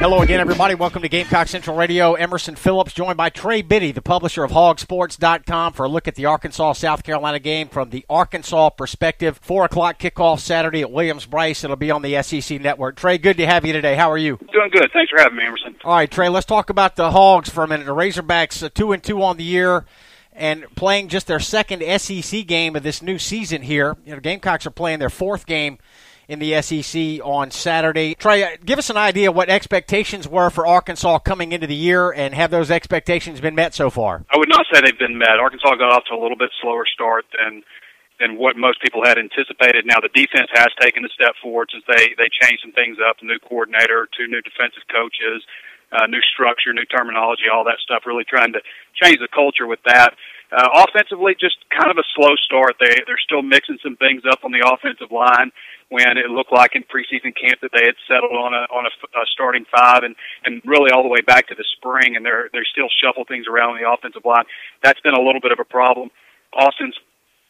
Hello again, everybody. Welcome to Gamecock Central Radio. Emerson Phillips, joined by Trey Biddy, the publisher of hogsports.com, for a look at the Arkansas-South Carolina game from the Arkansas perspective. 4 o'clock kickoff Saturday at Williams-Brice. It'll be on the SEC Network. Trey, good to have you today. How are you? Doing good. Thanks for having me, Emerson. All right, Trey, let's talk about the Hogs for a minute. The Razorbacks 2-2 on the year and playing just their second SEC game of this new season here. You know, Gamecocks are playing their fourth game in the SEC on Saturday. Trey, give us an idea what expectations were for Arkansas coming into the year, and have those expectations been met so far? I would not say they've been met. Arkansas got off to a little bit slower start than what most people had anticipated. Now, the defense has taken a step forward since they changed some things up, a new coordinator, 2 new defensive coaches, new structure, new terminology, all that stuff, really trying to change the culture with that. Offensively, just kind of a slow start. They're still mixing some things up on the offensive line when it looked like in preseason camp that they had settled on a starting 5 and really all the way back to the spring, and they're still shuffle things around on the offensive line. That's been a little bit of a problem. Austin's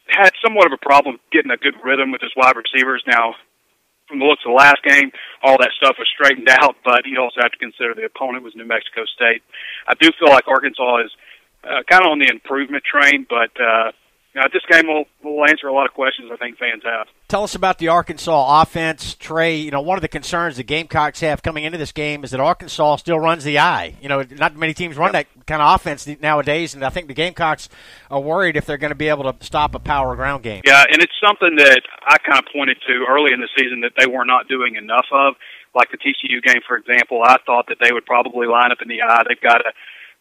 had somewhat of a problem getting a good rhythm with his wide receivers. Now, from the looks of the last game, all that stuff was straightened out, but you also have to consider the opponent was New Mexico State. I do feel like Arkansas is kind of on the improvement train, but this game will answer a lot of questions I think fans have. Tell us about the Arkansas offense, Trey. You know, one of the concerns the Gamecocks have coming into this game is that Arkansas still runs the eye. You know, not many teams run that kind of offense nowadays, and I think the Gamecocks are worried if they're going to be able to stop a power ground game. Yeah, and it's something that I kind of pointed to early in the season that they were not doing enough of. Like the TCU game, for example, I thought that they would probably line up in the eye. They've got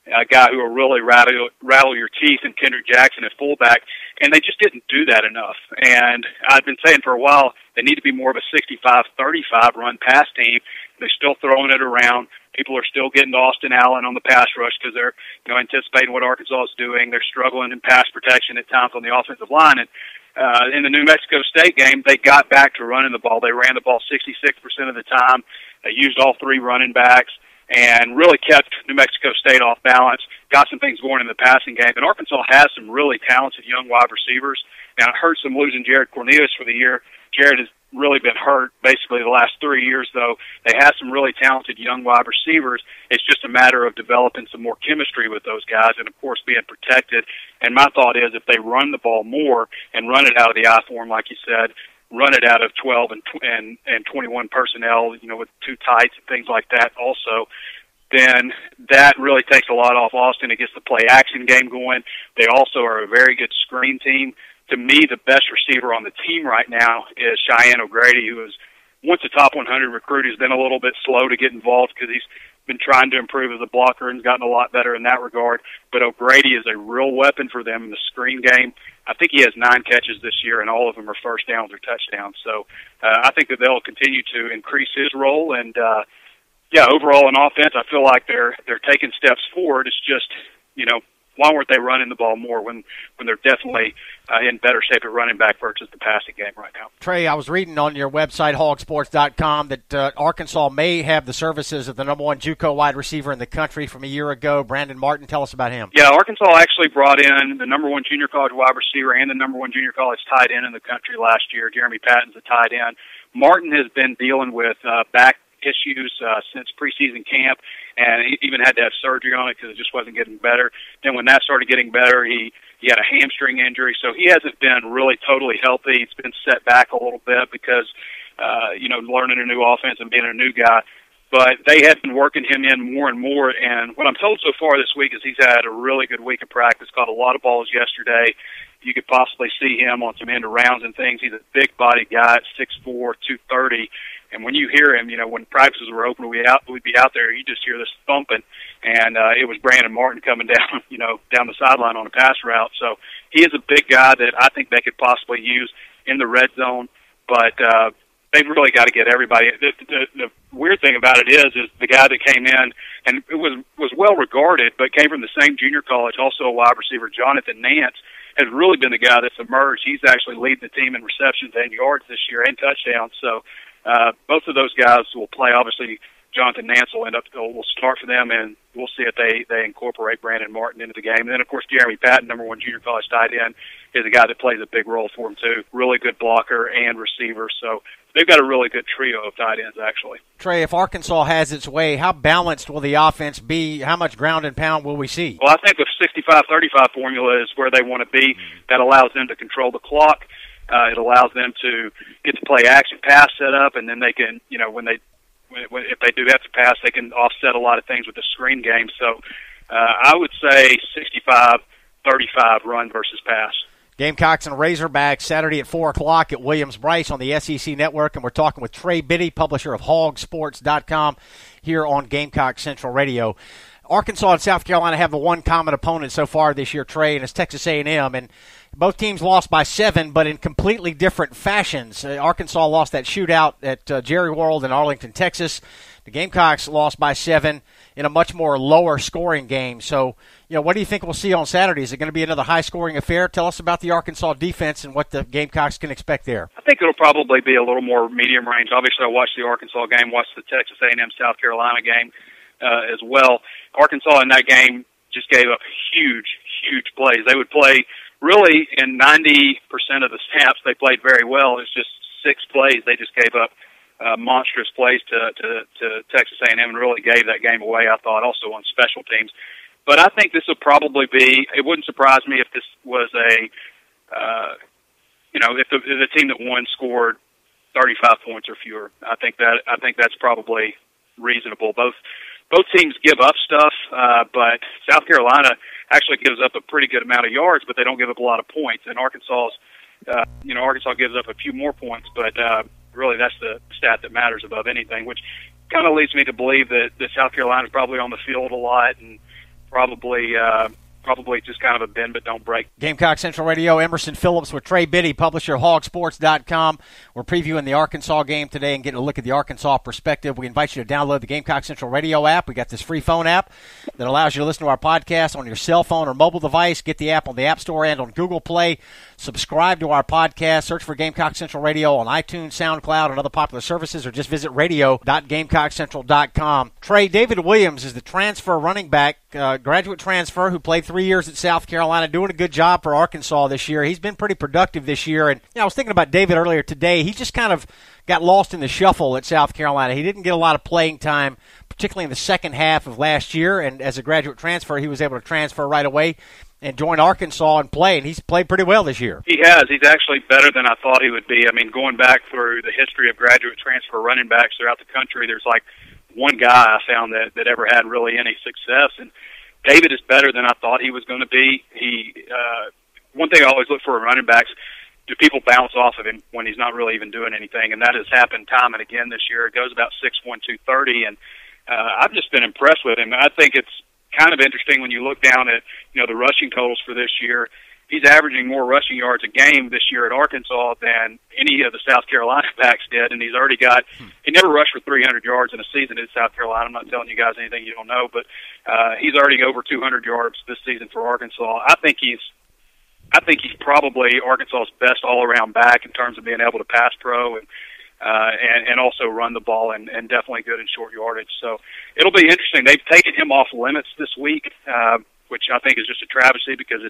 a guy who will really rattle your teeth in Kendrick Jackson at fullback, and they just didn't do that enough. And I've been saying for a while they need to be more of a 65-35 run-pass team. They're still throwing it around. People are still getting to Austin Allen on the pass rush because they're anticipating what Arkansas is doing. They're struggling in pass protection at times on the offensive line. And in the New Mexico State game, they got back to running the ball. They ran the ball 66% of the time. They used all 3 running backs and really kept New Mexico State off balance, got some things going in the passing game. And Arkansas has some really talented young wide receivers. Now, it hurts them losing Jared Cornelius for the year. Jared has really been hurt basically the last 3 years, though. They have some really talented young wide receivers. It's just a matter of developing some more chemistry with those guys and, of course, being protected. And my thought is if they run the ball more and run it out of the I form, like you said, run it out of 12 and 21 personnel, with 2 tights and things like that also, then that really takes a lot off Austin. It gets the play-action game going. They also are a very good screen team. To me, the best receiver on the team right now is Cheyenne O'Grady, who is once a top 100 recruit. He's been a little bit slow to get involved because he's been trying to improve as a blocker and gotten a lot better in that regard. But O'Grady is a real weapon for them in the screen game. I think he has 9 catches this year, and all of them are first downs or touchdowns. So I think that they'll continue to increase his role. And, overall in offense, I feel like they're taking steps forward. It's just, why weren't they running the ball more when they're definitely in better shape at running back versus the passing game right now? Trey, I was reading on your website, hogsports.com, that Arkansas may have the services of the number 1 JUCO wide receiver in the country from a year ago, Brandon Martin. Tell us about him. Yeah, Arkansas actually brought in the number 1 junior college wide receiver and the number 1 junior college tight end in the country last year. Jeremy Patton's a tight end. Martin has been dealing with back issues since preseason camp, and he even had to have surgery on it because it just wasn't getting better. Then when that started getting better, he had a hamstring injury, so he hasn't been really totally healthy. He's been set back a little bit because, learning a new offense and being a new guy. But they have been working him in more and more, and what I'm told so far this week is he's had a really good week of practice, caught a lot of balls yesterday. You could possibly see him on some end of rounds and things. He's a big-bodied guy at 6'4", 230. And when you hear him, when practices were open, we'd be out there, you just hear this thumping. And it was Brandon Martin coming down, down the sideline on a pass route. So he is a big guy that I think they could possibly use in the red zone. But they've really got to get everybody. The weird thing about it is the guy that came in, and it was well-regarded, but came from the same junior college, also a wide receiver, Jonathan Nance, has really been the guy that's emerged. He's actually leading the team in receptions and yards this year and touchdowns. So both of those guys will play. Obviously, Jonathan Nance will start for them, and we'll see if they incorporate Brandon Martin into the game. And then, of course, Jeremy Patton, number 1 junior college tight end, is a guy that plays a big role for him, too. Really good blocker and receiver. So they've got a really good trio of tight ends, actually. Trey, if Arkansas has its way, how balanced will the offense be? How much ground and pound will we see? Well, I think the 65-35 formula is where they want to be. That allows them to control the clock. It allows them to get the play action pass set up, and then they can, if they do have to pass, they can offset a lot of things with the screen game. So I would say 65-35 run versus pass. Gamecocks and Razorbacks Saturday at 4 o'clock at Williams-Brice on the SEC Network, and we're talking with Trey Biddy, publisher of hogsports.com, here on Gamecock Central Radio. Arkansas and South Carolina have the one common opponent so far this year, Trey, and it's Texas A&M. And both teams lost by 7, but in completely different fashions. Arkansas lost that shootout at Jerry World in Arlington, Texas. The Gamecocks lost by 7 in a much more lower-scoring game. So, what do you think we'll see on Saturday? Is it going to be another high-scoring affair? Tell us about the Arkansas defense and what the Gamecocks can expect there. I think it'll probably be a little more medium range. Obviously, I watched the Arkansas game, watched the Texas A&M South Carolina game as well. Arkansas in that game just gave up huge plays. They would play really in 90% of the snaps. They played very well. It's just 6 plays. They just gave up monstrous plays to Texas A&M and really gave that game away, I thought, also on special teams. But I think this will probably be, it wouldn't surprise me if this was if the team that won scored 35 points or fewer. I think that's probably reasonable. Both teams give up stuff, but South Carolina actually gives up a pretty good amount of yards, but they don't give up a lot of points. And Arkansas gives up a few more points, but really that's the stat that matters above anything, which kind of leads me to believe that South Carolina is probably on the field a lot and probably just kind of a bend but don't break. Gamecock Central Radio, Emerson Phillips with Trey Biddy, publisher of hogsports.com. We're previewing the Arkansas game today and getting a look at the Arkansas perspective. We invite you to download the Gamecock Central Radio app. We got this free phone app that allows you to listen to our podcast on your cell phone or mobile device. Get the app on the App Store and on Google Play. Subscribe to our podcast. Search for Gamecock Central Radio on iTunes, SoundCloud, and other popular services, or just visit radio.GamecockCentral.com. Trey, David Williams is the transfer running back, graduate transfer who played 3 years at South Carolina, doing a good job for Arkansas this year. He's been pretty productive this year. And I was thinking about David earlier today. He just kind of got lost in the shuffle at South Carolina. He didn't get a lot of playing time, particularly in the second half of last year. And as a graduate transfer, he was able to transfer right away and join Arkansas and play, and he's played pretty well this year. He has. He's actually better than I thought he would be. I mean, going back through the history of graduate transfer running backs throughout the country, there's like one guy I found that ever had really any success, and David is better than I thought he was going to be. One thing I always look for in running backs, do people bounce off of him when he's not really even doing anything? And that has happened time and again this year. It goes about 6'1", 230, and I've just been impressed with him. I think it's kind of interesting when you look down at the rushing totals for this year. He's averaging more rushing yards a game this year at Arkansas than any of the South Carolina backs did, and he's already got he never rushed for 300 yards in a season at South Carolina. I'm not telling you guys anything you don't know, but he's already over 200 yards this season for Arkansas. I think he's probably Arkansas's best all-around back in terms of being able to pass pro and also run the ball and definitely good in short yardage. So it'll be interesting. They've taken him off limits this week, which I think is just a travesty because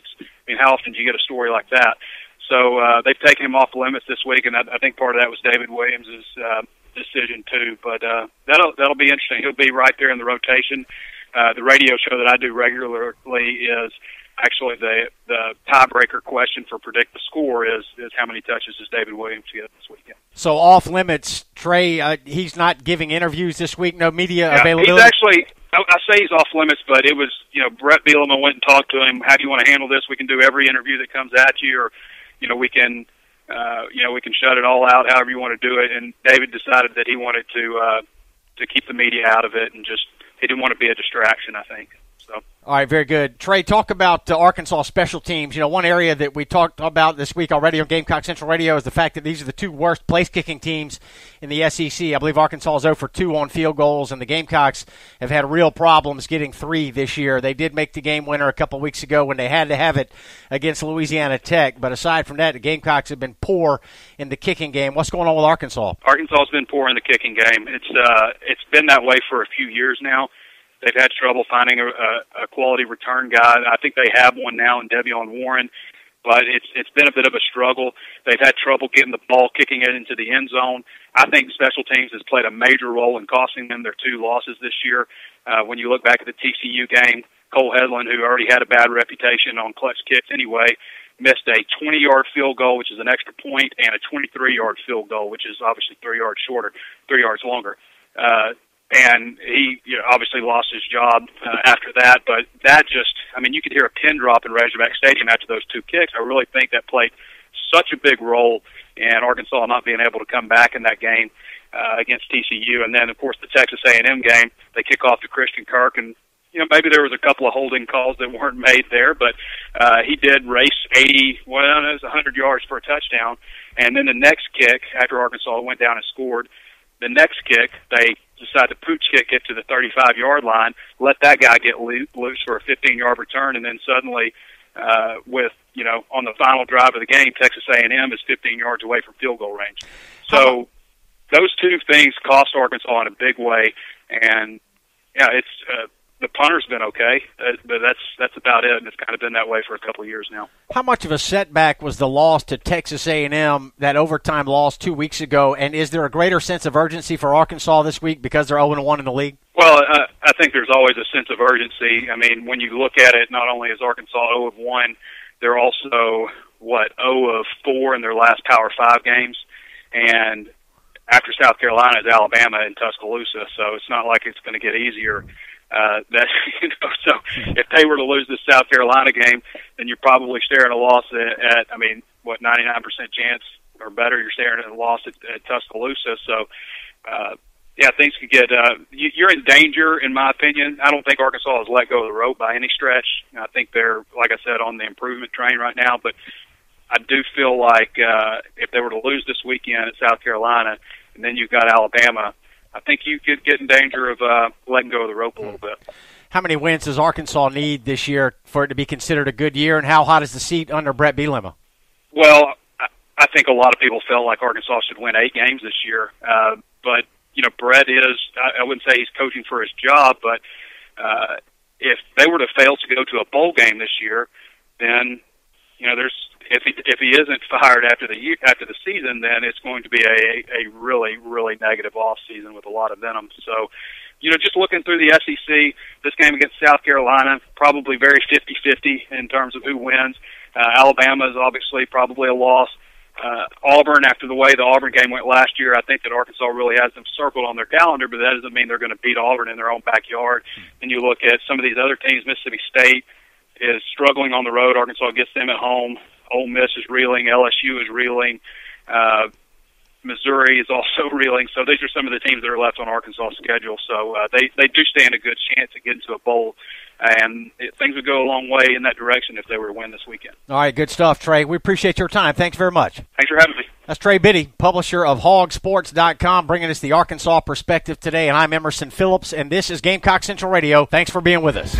how often do you get a story like that? So they've taken him off limits this week, and I think part of that was David Williams' decision too. But that'll be interesting. He'll be right there in the rotation. The radio show that I do regularly is actually the tiebreaker question for predict the score is how many touches does David Williams get this weekend? So off limits, Trey. He's not giving interviews this week. No media availability. He's actually. I say he's off limits, but it was Brett Bielema went and talked to him. How do you want to handle this? We can do every interview that comes at you, or we can shut it all out. However you want to do it. And David decided that he wanted to keep the media out of it and just he didn't want to be a distraction. I think. So. All right, very good. Trey, talk about Arkansas special teams. You know, one area that we talked about this week already on Gamecock Central Radio is the fact that these are the two worst place-kicking teams in the SEC. I believe Arkansas is 0 for 2 on field goals, and the Gamecocks have had real problems getting 3 this year. They did make the game winner a couple weeks ago when they had to have it against Louisiana Tech, but aside from that, the Gamecocks have been poor in the kicking game. What's going on with Arkansas? Arkansas has been poor in the kicking game. It's been that way for a few years now. They've had trouble finding a quality return guy. I think they have one now in Devion Warren, but it's been a bit of a struggle. They've had trouble getting the ball, kicking it into the end zone. I think special teams has played a major role in costing them their 2 losses this year. When you look back at the TCU game, Cole Hedlund, who already had a bad reputation on clutch kicks anyway, missed a 20-yard field goal, which is an extra point, and a 23-yard field goal, which is obviously 3 yards shorter, 3 yards longer. And he obviously lost his job after that. But that you could hear a pin drop in Razorback Stadium after those 2 kicks. I really think that played such a big role in Arkansas not being able to come back in that game against TCU. And then, of course, the Texas A&M game, they kick off to Christian Kirk, and maybe there was a couple of holding calls that weren't made there, but he did race 100 yards for a touchdown. And then the next kick, after Arkansas went down and scored, the next kick, they decided to pooch kick it to the 35-yard line, let that guy get loose for a 15-yard return, and then suddenly, on the final drive of the game, Texas A&M is 15 yards away from field goal range. So those 2 things cost Arkansas in a big way, and it's the punter's been okay, but that's about it, and it's kind of been that way for a couple of years now. How much of a setback was the loss to Texas A&M, that overtime loss 2 weeks ago, and is there a greater sense of urgency for Arkansas this week because they're 0-1 in the league? Well, I think there's always a sense of urgency. I mean, when you look at it, not only is Arkansas 0-1, they're also, 0-4 in their last Power 5 games, and after South Carolina is Alabama and Tuscaloosa, so it's not like it's going to get easier. So if they were to lose the South Carolina game, then you're probably staring a loss at 99% chance or better. You're staring at a loss at Tuscaloosa. So, things could get. You're in danger, in my opinion. I don't think Arkansas has let go of the rope by any stretch. I think they're, like I said, on the improvement train right now. But I do feel like if they were to lose this weekend at South Carolina, and then you've got Alabama, I think you could get in danger of letting go of the rope a little bit. How many wins does Arkansas need this year for it to be considered a good year, and how hot is the seat under Brett Bielema? Well, I think a lot of people felt like Arkansas should win 8 games this year. But, Brett is, I wouldn't say he's coaching for his job, but if they were to fail to go to a bowl game this year, then, if he isn't fired after the season, then it's going to be a really, really negative off season with a lot of venom. So, just looking through the SEC, this game against South Carolina, probably very 50-50 in terms of who wins. Alabama is obviously probably a loss. Auburn, after the way the Auburn game went last year, I think that Arkansas really has them circled on their calendar, but that doesn't mean they're going to beat Auburn in their own backyard. And you look at some of these other teams, Mississippi State is struggling on the road. Arkansas gets them at home. Ole Miss is reeling. LSU is reeling. Missouri is also reeling. So these are some of the teams that are left on Arkansas' schedule. So they do stand a good chance to get into a bowl. And things would go a long way in that direction if they were to win this weekend. All right, good stuff, Trey. We appreciate your time. Thanks very much. Thanks for having me. That's Trey Biddy, publisher of hogsports.com, bringing us the Arkansas perspective today. And I'm Emerson Phillips, and this is Gamecock Central Radio. Thanks for being with us.